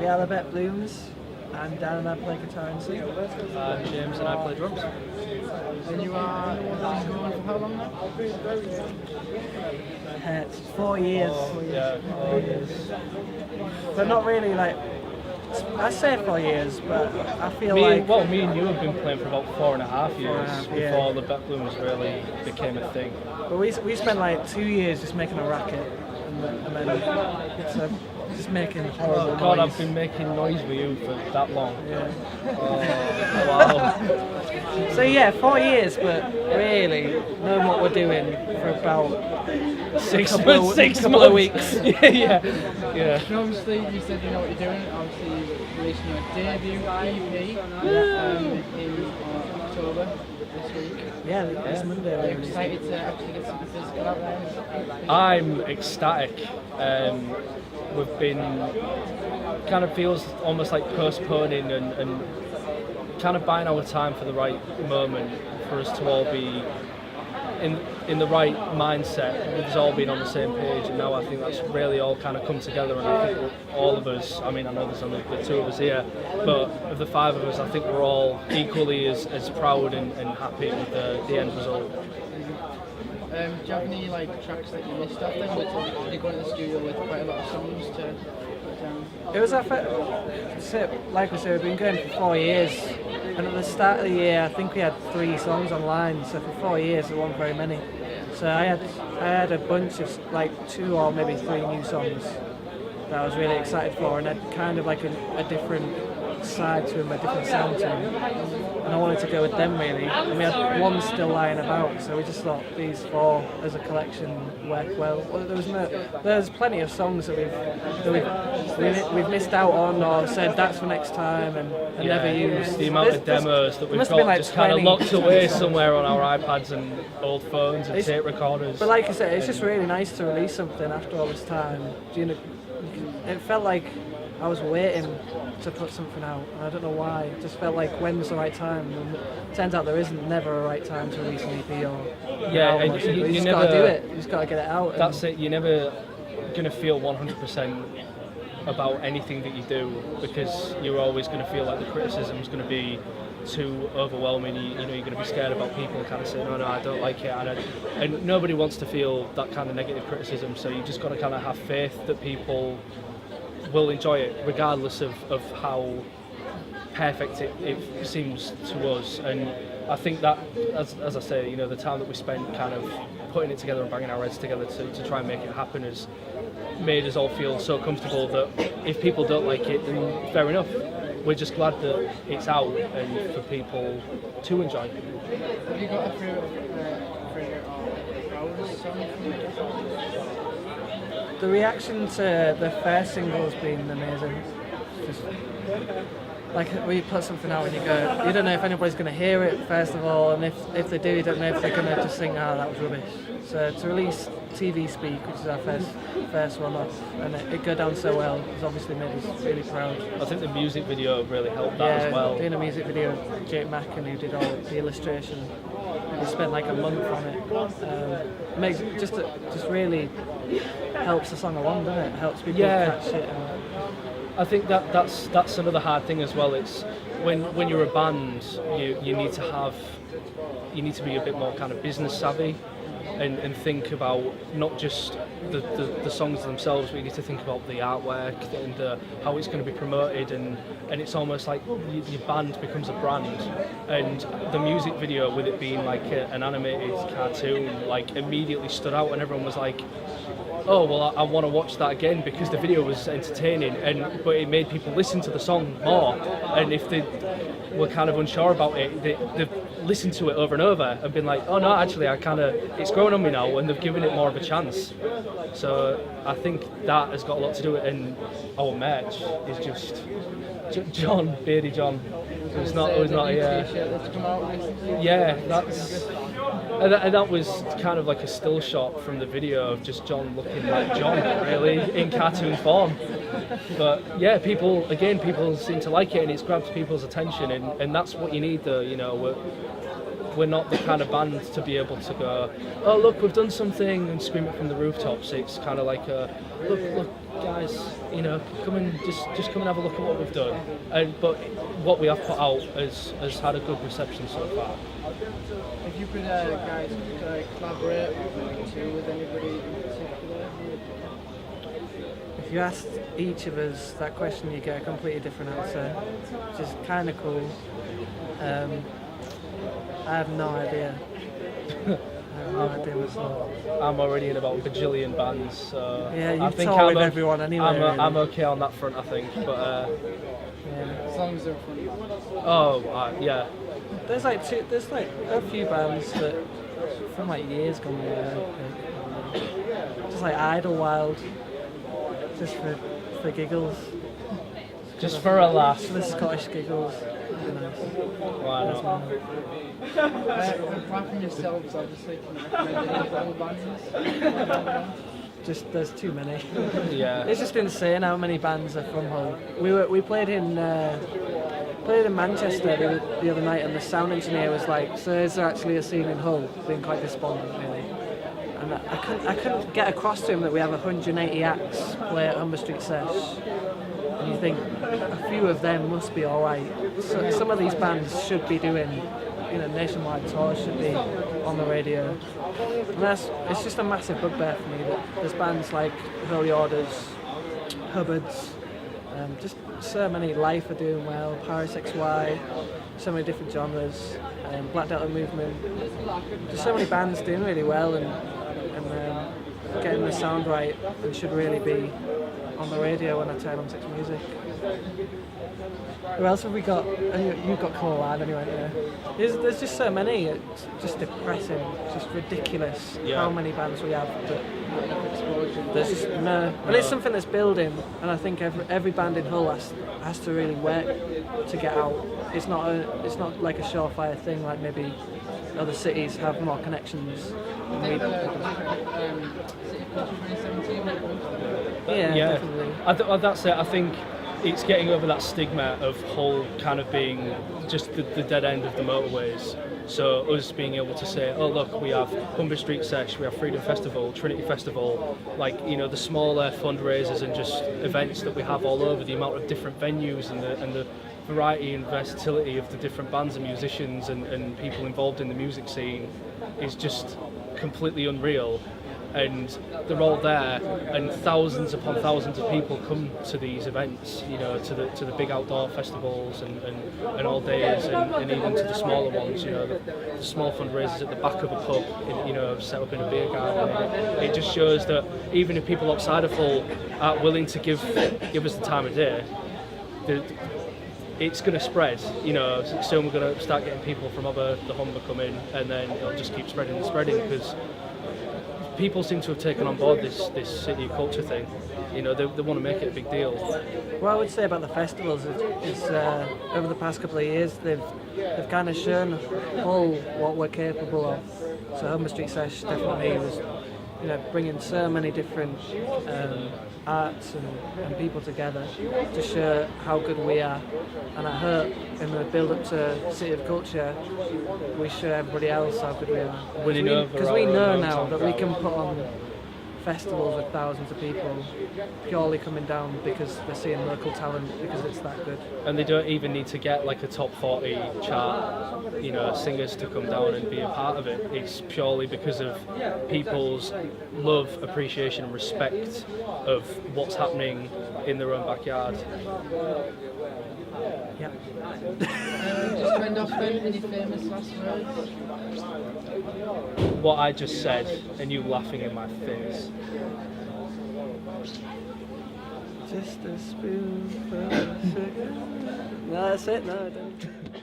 We are the Bête Blooms. I'm Dan and I play guitar and sing. I'm James and I play drums. And you are going for how long now? It's 4 years. Yeah. 4 years. But not really like, I say 4 years, but I feel me like... me and you have been playing for about 4.5 years yeah. before the Bête Blooms really became a thing. But we spent like 2 years just making a racket, and then it's just making horrible God, noise. I've been making noise with you for that long. Yeah. Oh, wow. So yeah, 4 years, but really knowing what we're doing for about 6 couple of weeks. yeah. And obviously, you said you know what you're doing. Obviously, you're releasing your debut EP in October this week. Yeah, this Monday. Are you excited to actually get something physical out there? I'm ecstatic. We've been kind of feels almost like postponing and kind of buying our time for the right moment for us to all be in the right mindset. We've all been on the same page, and now I think that's really all kind of come together. And I think all of us, I mean, I know there's only the two of us here, but of the five of us, I think we're all equally as proud and happy with the end result. Do you have any tracks that you missed out then? Did you go into the studio with quite a lot of songs to put down? It was our first, like we said, we've been going for 4 years, and at the start of the year, I think we had 3 songs online. So for 4 years, there weren't very many. So I had a bunch of 2 or maybe 3 new songs that I was really excited for, and had kind of like a different side to them, a different sound to them, and I wanted to go with them really. And we had 1 still lying about, so we just thought these 4 as a collection worked well. There's plenty of songs that we've missed out on or said that's for next time and never used. The amount of demos that we've got just kind of locked away somewhere on our iPads and old phones and tape recorders. But like I said, it's just really nice to release something after all this time. It felt like I was waiting to put something out. I don't know why. It just felt like when's the right time. And it turns out there isn't never a right time to release an EP or and you just got to do it. You just got to get it out. That's it. You're never going to feel 100% about anything that you do, because you're always going to feel like the criticism is going to be too overwhelming. You're going to be scared about people kind of saying, "Oh no, I don't like it," and nobody wants to feel that kind of negative criticism. So you just got to kind of have faith that people will enjoy it regardless of how perfect it seems to us. And I think that, as I say, the time that we spent kind of putting it together and banging our heads together to try and make it happen has made us all feel so comfortable that if people don't like it, then fair enough. We're just glad that it's out and for people to enjoy. Have you got a favourite song from the song? The reaction to the first single has been amazing. Just we put something out and you don't know if anybody's going to hear it first of all, and if they do, you don't know if they're going to just think, that was rubbish. So to release TV Speak, which is our first one off, and it go down so well, has obviously made us really proud. I think the music video really helped that as well. Doing a music video with Jake Macken, who did all the illustration. We spent like a month on it. Makes it just really helps the song along, doesn't it? Helps people catch it. I think that's another hard thing as well. It's when you're a band, you need to be a bit more kind of business savvy and think about not just the songs themselves, but you need to think about the artwork and how it's going to be promoted, and it's almost like your band becomes a brand. And the music video, with it being like an animated cartoon, immediately stood out, and everyone was like, "Oh well, I want to watch that again," because the video was entertaining, but it made people listen to the song more. And if they were kind of unsure about it, they've listened to it over and over and been like, "Oh no, actually, it's growing on me now," and they've given it more of a chance. So I think that has got a lot to do with it. And our merch is just John, Beardy John. Who's not here. Yeah, and that was kind of like a still shot from the video of just John looking like John, really, in cartoon form. But yeah, people seem to like it, and it's grabbed people's attention, and that's what you need, though. we're not the kind of band to be able to go, oh look, we've done something and scream it from the rooftops. It's kind of like a look guys, you know, come and just come and have a look at what we've done. But what we have put out has had a good reception so far. If you could, guys, collaborate with anybody in particular? If you asked each of us that question, you get a completely different answer, which is kind of cool. I have no idea. I have no idea myself. I'm already in about a bajillion bands, so Yeah, I you've think toured with everyone anyway. I'm okay on that front, I think. But Yeah, as long as they're funny. yeah. There's like a few bands that from like years gone by, just like Idlewild, just for giggles, Just for a laugh. for the Scottish giggles. Why not? Apart from yourselves, obviously, can you recommend any other bands? Just there's too many. Yeah. It's just insane how many bands are from Hull. We played in Manchester the other night, and the sound engineer was like, "So is there actually a scene in Hull?" Being quite despondent, really. And I couldn't get across to him that we have 180 acts play at Humber Street Sesh. And you think a few of them must be all right. So some of these bands should be doing, nationwide tours, should be on the radio. And it's just a massive bugbear for me that there's bands like Holy Orders, Hubbards, just so many. Life are doing well, Paris XY, so many different genres, Black Delta Movement, just so many bands doing really well and getting the sound right, and should really be on the radio when I turn on 6 Music. Who else have we got? You've got Colour Line anyway, yeah. There's just so many, it's just depressing, it's just ridiculous how many bands we have. There's just and it's something that's building, and I think every band in Hull has to really work to get out. It's not like a surefire thing like maybe other cities have more connections. Yeah, definitely. That's it. I think it's getting over that stigma of Hull kind of being just the dead end of the motorways. So us being able to say, oh look, we have Humber Street Sesh, we have Freedom Festival, Trinity Festival, the smaller fundraisers and just events that we have all over, the amount of different venues and the variety and versatility of the different bands and musicians and people involved in the music scene is just completely unreal. And they're all there, and thousands upon thousands of people come to these events, to the big outdoor festivals and all days, and even to the smaller ones, the small fundraisers at the back of a pub, set up in a beer garden. It just shows that even if people outside of Hull aren't willing to give us the time of day, it's going to spread. Soon we're going to start getting people from other the Humber come in, and then it'll just keep spreading because people seem to have taken on board this city culture thing. They want to make it a big deal. What I would say about the festivals is over the past couple of years they've kind of shown Hull what we're capable of. So Humber Street Sesh definitely was bringing so many different arts and people together to show how good we are. And I hope in the build up to City of Culture we show everybody else how good we are. Because we know now that we can put on festivals with thousands of people purely coming down because they're seeing local talent, because it's that good. And they don't even need to get like a top 40 chart, singers to come down and be a part of it. It's purely because of people's love, appreciation and respect of what's happening in their own backyard. Yeah. Just kind of any famous last words? What I just said, and you laughing in my face. Just a spoonful of sugar. No, that's it. No, I don't.